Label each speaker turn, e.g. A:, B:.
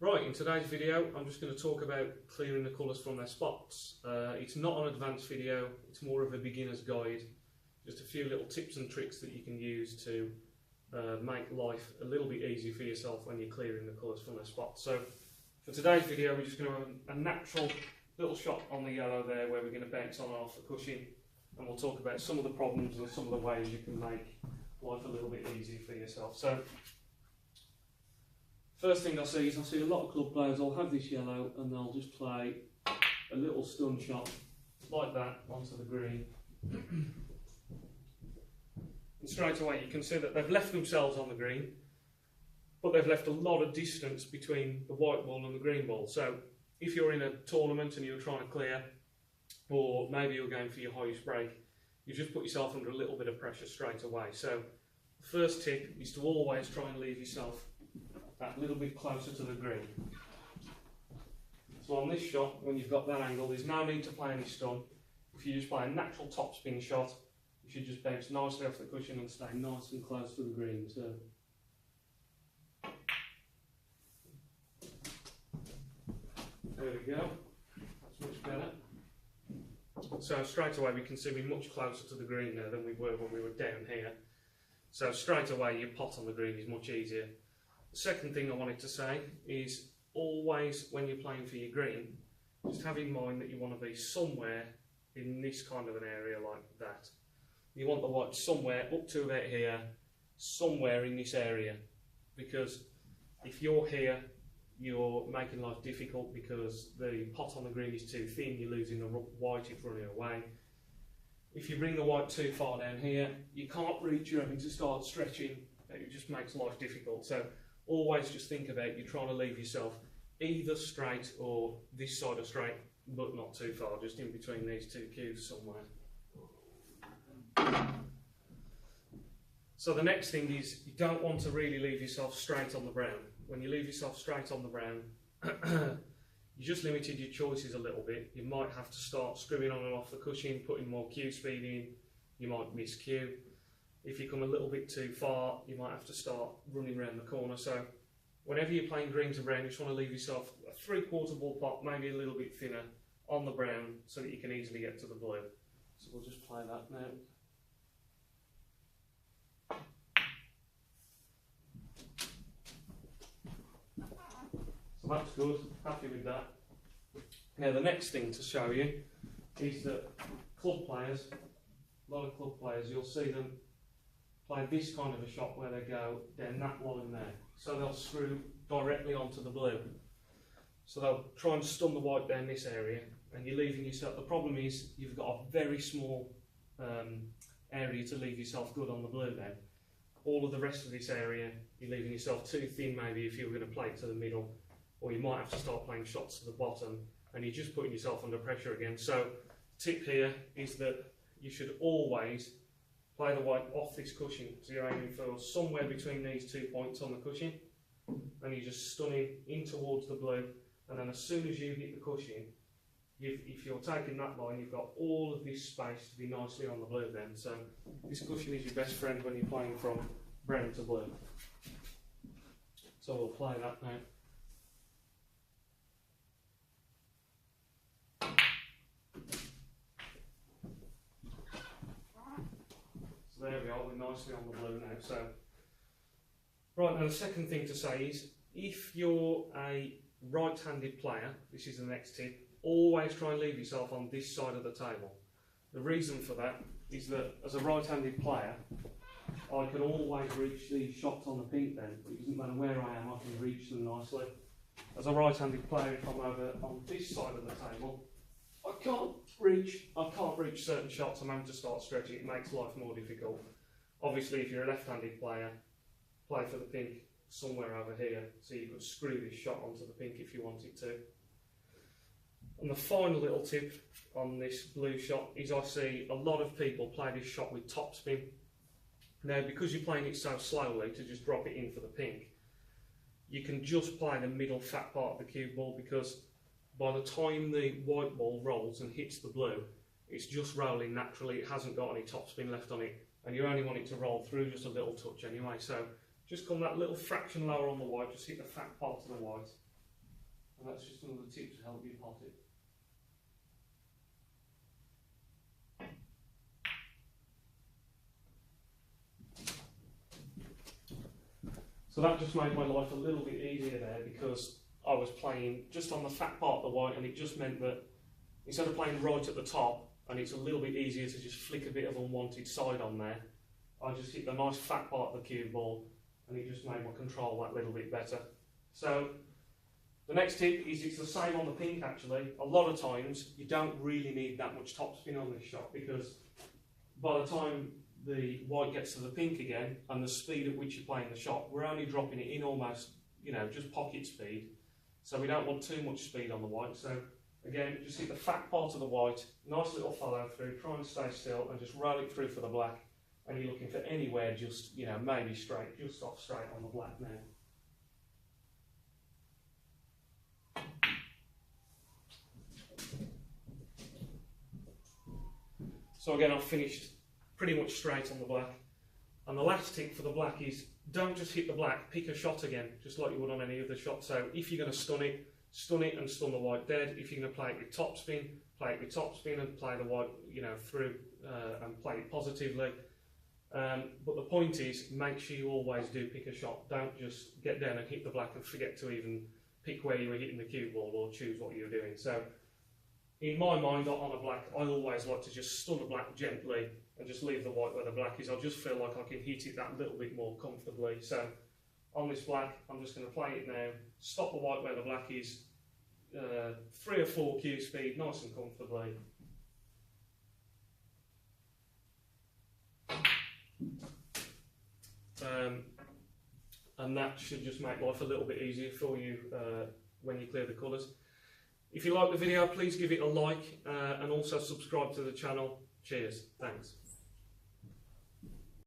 A: Right, in today's video I'm just going to talk about clearing the colours from their spots. It's not an advanced video, it's more of a beginner's guide. Just a few little tips and tricks that you can use to make life a little bit easier for yourself when you're clearing the colours from their spots. So for today's video we're just going to have a natural little shot on the yellow there where we're going to bounce on and off the cushion, and we'll talk about some of the problems and some of the ways you can make life a little bit easier for yourself. So first thing I see a lot of club players, they'll have this yellow and they'll just play a little stun shot like that onto the green. And straight away you can see that they've left themselves on the green, but they've left a lot of distance between the white ball and the green ball. So if you're in a tournament and you're trying to clear, or maybe you're going for your highest break, you just put yourself under a little bit of pressure straight away. So the first tip is to always try and leave yourself that little bit closer to the green. So on this shot, when you've got that angle, there's no need to play any stun. If you just play a natural topspin shot, you should just bounce nicely off the cushion and stay nice and close to the green too. There we go, that's much better. So straight away we can see we're much closer to the green now than we were when we were down here. So straight away your pot on the green is much easier. The second thing I wanted to say is always when you're playing for your green, just have in mind that you want to be somewhere in this kind of an area like that. You want the white somewhere up to about here, somewhere in this area, because if you're here, you're making life difficult because the pot on the green is too thin, you're losing the white, it's running away. If you bring the white too far down here, you can't reach, you're having to start stretching, it just makes life difficult. So always just think about you're trying to leave yourself either straight or this side of straight, but not too far, just in between these two cues somewhere. So the next thing is you don't want to really leave yourself straight on the brown. When you leave yourself straight on the brown, you just limited your choices a little bit. You might have to start screwing on and off the cushion, putting more cue speed in, you might miss cue. If you come a little bit too far, you might have to start running around the corner. So whenever you're playing green to brown, you just want to leave yourself a 3/4 ball pot, maybe a little bit thinner, on the brown so that you can easily get to the blue. So we'll just play that now. So that's good, happy with that. Now the next thing to show you is that club players, a lot of club players, you'll see them play this kind of a shot where they go down that line there. So they'll screw directly onto the blue. So they'll try and stun the white down this area, and you're leaving yourself, the problem is you've got a very small area to leave yourself good on the blue then. All of the rest of this area, you're leaving yourself too thin maybe if you were going to play it to the middle, or you might have to start playing shots to the bottom, and you're just putting yourself under pressure again. So tip here is that you should always play the white off this cushion. So you're aiming for somewhere between these 2 points on the cushion, and you're just stunning in towards the blue, and then as soon as you hit the cushion, if you're taking that line, you've got all of this space to be nicely on the blue then. So this cushion is your best friend when you're playing from brown to blue. So we'll play that now. So there we are, we're nicely on the blue now. So right, now the second thing to say is if you're a right-handed player, this is the next tip, always try and leave yourself on this side of the table. The reason for that is that as a right-handed player, I can always reach these shots on the pink then. It doesn't matter where I am, I can reach them nicely. As a right-handed player, if I'm over on this side of the table, I can't reach certain shots. I'm having to start stretching. It makes life more difficult. Obviously, if you're a left-handed player, play for the pink somewhere over here, so you could screw this shot onto the pink if you wanted to. And the final little tip on this blue shot is I see a lot of people play this shot with topspin. Now, because you're playing it so slowly to just drop it in for the pink, you can just play the middle fat part of the cue ball, because by the time the white ball rolls and hits the blue, it's just rolling naturally, it hasn't got any topspin left on it, and you only want it to roll through just a little touch anyway. So just come that little fraction lower on the white, just hit the fat part of the white, and that's just another tip to help you pot it. So that just made my life a little bit easier there, because I was playing just on the fat part of the white, and it just meant that instead of playing right at the top, and it's a little bit easier to just flick a bit of unwanted side on there, I just hit the nice fat part of the cue ball, and it just made my control that little bit better. So the next tip is it's the same on the pink actually. A lot of times you don't really need that much topspin on this shot, because by the time the white gets to the pink again and the speed at which you're playing the shot, we're only dropping it in almost, you know, just pocket speed. So we don't want too much speed on the white. So again, just hit the fat part of the white, nice little follow through, try and stay still and just roll it through for the black. And you're looking for anywhere just, you know, maybe straight, just off straight on the black now. So again, I've finished pretty much straight on the black. And the last tip for the black is, don't just hit the black, pick a shot again, just like you would on any other shot. So if you're going to stun it and stun the white dead. If you're going to play it with topspin, play it with topspin and play the white, you know, through and play it positively. But the point is, make sure you always do pick a shot. Don't just get down and hit the black and forget to even pick where you were hitting the cue ball or choose what you're doing. So in my mind, on a black, I always like to just stun the black gently and just leave the white where the black is. I just feel like I can hit it that little bit more comfortably. So on this black, I'm just going to play it now, stop the white where the black is, 3 or 4 cue speed, nice and comfortably. And that should just make life a little bit easier for you when you clear the colours. If you like the video, please give it a like and also subscribe to the channel. Cheers, thanks.